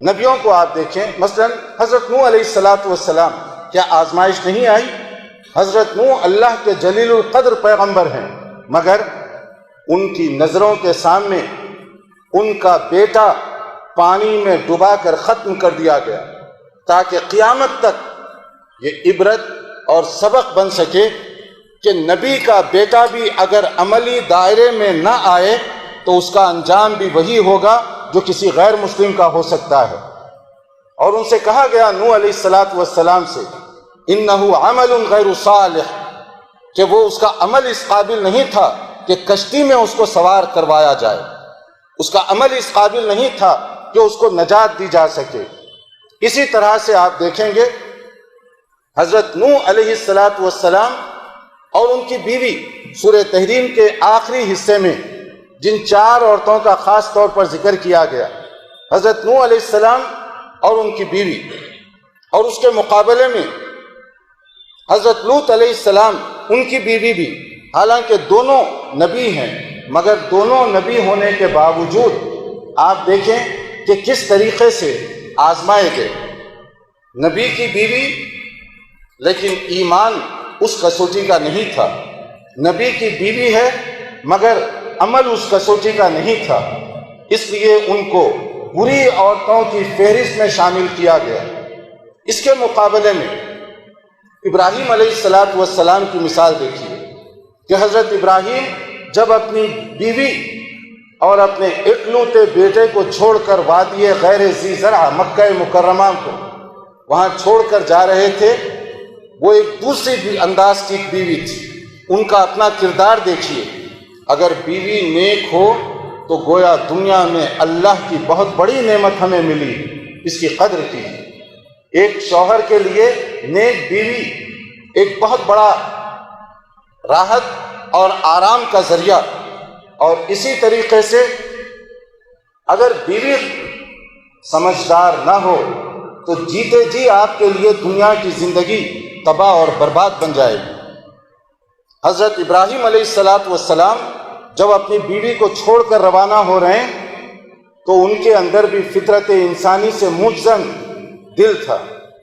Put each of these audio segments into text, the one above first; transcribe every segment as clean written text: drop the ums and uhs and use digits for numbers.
نبیوں کو آپ دیکھیں، مثلا حضرت نوح علیہ السلام، کیا آزمائش نہیں آئی؟ حضرت نوح اللہ کے جلیل القدر پیغمبر ہیں، مگر ان کی نظروں کے سامنے ان کا بیٹا پانی میں ڈبا کر ختم کر دیا گیا، تاکہ قیامت تک یہ عبرت اور سبق بن سکے کہ نبی کا بیٹا بھی اگر عملی دائرے میں نہ آئے تو اس کا انجام بھی وہی ہوگا جو کسی غیر مسلم کا ہو سکتا ہے۔ اور ان سے کہا گیا نوح علیہ السلام سے، اِنَّهُ عَمَلٌ غَيْرُ صَالِحٌ، کہ وہ اس کا عمل اس قابل نہیں تھا کہ کشتی میں اس کو سوار کروایا جائے، اس کا عمل اس قابل نہیں تھا کہ اس کو نجات دی جا سکے۔ اسی طرح سے آپ دیکھیں گے حضرت نوح علیہ السلام اور ان کی بیوی، سورہ تحریم کے آخری حصے میں جن 4 عورتوں کا خاص طور پر ذکر کیا گیا، حضرت نوح علیہ السلام اور ان کی بیوی، اور اس کے مقابلے میں حضرت لوط علیہ السلام، ان کی بیوی بھی، حالانکہ دونوں نبی ہیں، مگر دونوں نبی ہونے کے باوجود آپ دیکھیں کہ کس طریقے سے آزمائے گئے۔ نبی کی بیوی، لیکن ایمان اس کسوٹی کا نہیں تھا۔ نبی کی بیوی ہے مگر عمل اس کسوٹی کا نہیں تھا، اس لیے ان کو بری عورتوں کی فہرست میں شامل کیا گیا۔ اس کے مقابلے میں ابراہیم علیہ السلام کی مثال دیکھیے کہ حضرت ابراہیم جب اپنی بیوی اور اپنے اکلوتے بیٹے کو چھوڑ کر وادی غیر ذی زرع مکہ مکرمہ کو وہاں چھوڑ کر جا رہے تھے، وہ ایک دوسری انداز کی بیوی تھی۔ ان کا اپنا کردار دیکھیے، اگر بیوی نیک ہو تو گویا دنیا میں اللہ کی بہت بڑی نعمت ہمیں ملی، اس کی قدر کی۔ ایک شوہر کے لیے نیک بیوی ایک بہت بڑا راحت اور آرام کا ذریعہ، اور اسی طریقے سے اگر بیوی سمجھدار نہ ہو تو جیتے جی آپ کے لیے دنیا کی زندگی تباہ اور برباد بن جائے گی۔ حضرت ابراہیم علیہ السلام جب اپنی بیوی کو چھوڑ کر روانہ ہو رہے ہیں تو ان کے اندر بھی فطرت انسانی سے مجزن دل تھا،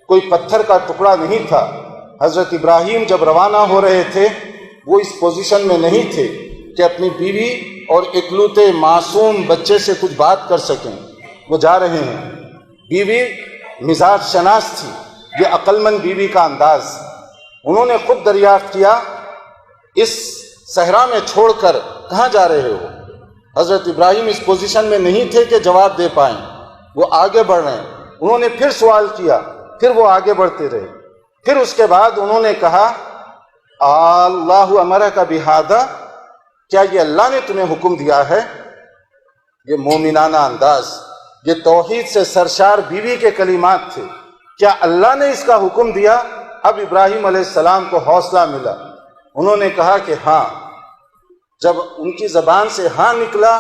کوئی پتھر کا ٹکڑا نہیں تھا۔ حضرت ابراہیم جب روانہ ہو رہے تھے وہ اس پوزیشن میں نہیں تھے کہ اپنی بیوی اور اکلوتے معصوم بچے سے کچھ بات کر سکیں۔ وہ جا رہے ہیں، بیوی مزاج شناس تھی، یہ عقل مند بیوی کا انداز۔ انہوں نے خود دریافت کیا، اس صحرا میں چھوڑ کر کہاں جا رہے ہو؟ حضرت ابراہیم اس پوزیشن میں نہیں تھے کہ جواب دے پائیں، وہ آگے بڑھ رہے ہیں۔ انہوں نے پھر سوال کیا، پھر وہ آگے بڑھتے رہے۔ پھر اس کے بعد انہوں نے کہا، اللہ امرک بہذا، کیا یہ اللہ نے تمہیں حکم دیا ہے؟ یہ مومنانہ انداز، یہ توحید سے سرشار بیوی کے کلمات تھے۔ کیا اللہ نے اس کا حکم دیا؟ اب ابراہیم علیہ السلام کو حوصلہ ملا۔ انہوں نے کہا کہ ہاں۔ جب ان کی زبان سے ہاں نکلا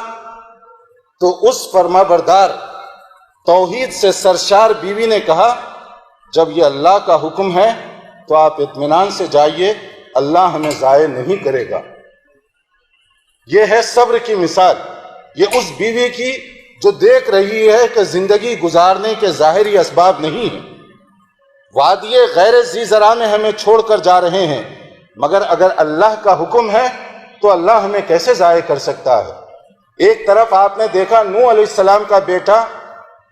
تو اس فرمانبردار توحید سے سرشار بیوی نے کہا، جب یہ اللہ کا حکم ہے تو آپ اطمینان سے جائیے، اللہ ہمیں ضائع نہیں کرے گا۔ یہ ہے صبر کی مثال، یہ اس بیوی کی جو دیکھ رہی ہے کہ زندگی گزارنے کے ظاہری اسباب نہیں ہیں، وادی غیر ذی زرع میں ہمیں چھوڑ کر جا رہے ہیں، مگر اگر اللہ کا حکم ہے تو اللہ ہمیں کیسے ضائع کر سکتا ہے؟ ایک طرف آپ نے دیکھا نوح علیہ السلام کا بیٹا،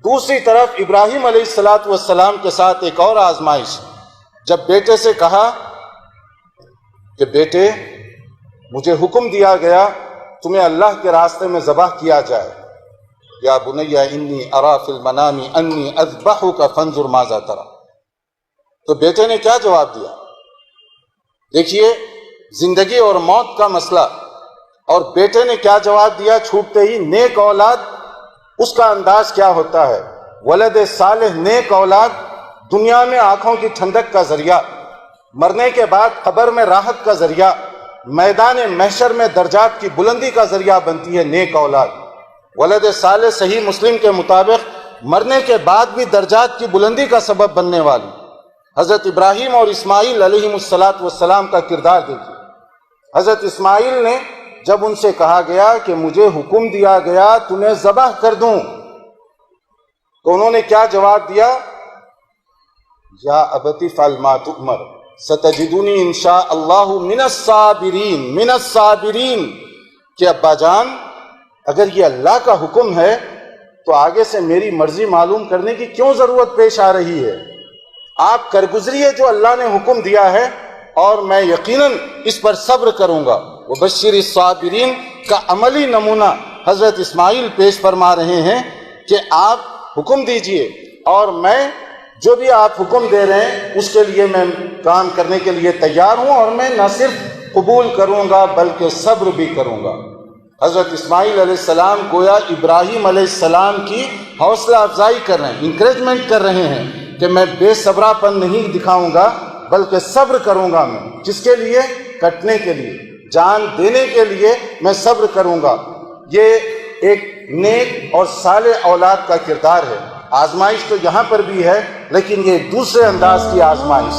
دوسری طرف ابراہیم علیہ السلام کے ساتھ ایک اور آزمائش۔ جب بیٹے سے کہا کہ بیٹے، مجھے حکم دیا گیا تمہیں اللہ کے راستے میں ذبح کیا جائے، یا بنی انی اری فی المنام انی اذبحک فانظر ماذا تری، تو بیٹے نے کیا جواب دیا؟ دیکھیے زندگی اور موت کا مسئلہ، اور بیٹے نے کیا جواب دیا چھوٹتے ہی؟ نیک اولاد، اس کا انداز کیا ہوتا ہے؟ ولد صالح، نیک اولاد دنیا میں آنکھوں کی ٹھنڈک کا ذریعہ، مرنے کے بعد قبر میں راحت کا ذریعہ، میدان محشر میں درجات کی بلندی کا ذریعہ بنتی ہے نیک اولاد۔ ولد صالح صحیح مسلم کے مطابق مرنے کے بعد بھی درجات کی بلندی کا سبب بننے والی۔ حضرت ابراہیم اور اسماعیل علیہ السلام کا کردار دیکھیے۔ حضرت اسماعیل نے جب ان سے کہا گیا کہ مجھے حکم دیا گیا تمہیں ذبح کر دوں، تو انہوں نے کیا جواب دیا؟ یا ابتی فعل ما تؤمر ستجدونی انشاء اللہ من الصابرین، من الصابرین، کہ ابا جان اگر یہ اللہ کا حکم ہے تو آگے سے میری مرضی معلوم کرنے کی کیوں ضرورت پیش آ رہی ہے؟ آپ کرگزریے جو اللہ نے حکم دیا ہے اور میں یقیناً اس پر صبر کروں گا۔ وبشر الصابرین کا عملی نمونہ حضرت اسماعیل پیش فرما رہے ہیں کہ آپ حکم دیجئے اور میں جو بھی آپ حکم دے رہے ہیں اس کے لیے میں کام کرنے کے لیے تیار ہوں، اور میں نہ صرف قبول کروں گا بلکہ صبر بھی کروں گا۔ حضرت اسماعیل علیہ السلام گویا ابراہیم علیہ السلام کی حوصلہ افزائی کر رہے ہیں، انکریجمنٹ کر رہے ہیں کہ میں بے صبرا پن نہیں دکھاؤں گا بلکہ صبر کروں گا۔ میں کس کے لیے؟ کٹنے کے لیے، جان دینے کے لیے میں صبر کروں گا۔ یہ ایک نیک اور صالح اولاد کا کردار ہے۔ آزمائش تو یہاں پر بھی ہے لیکن یہ دوسرے انداز کی آزمائش۔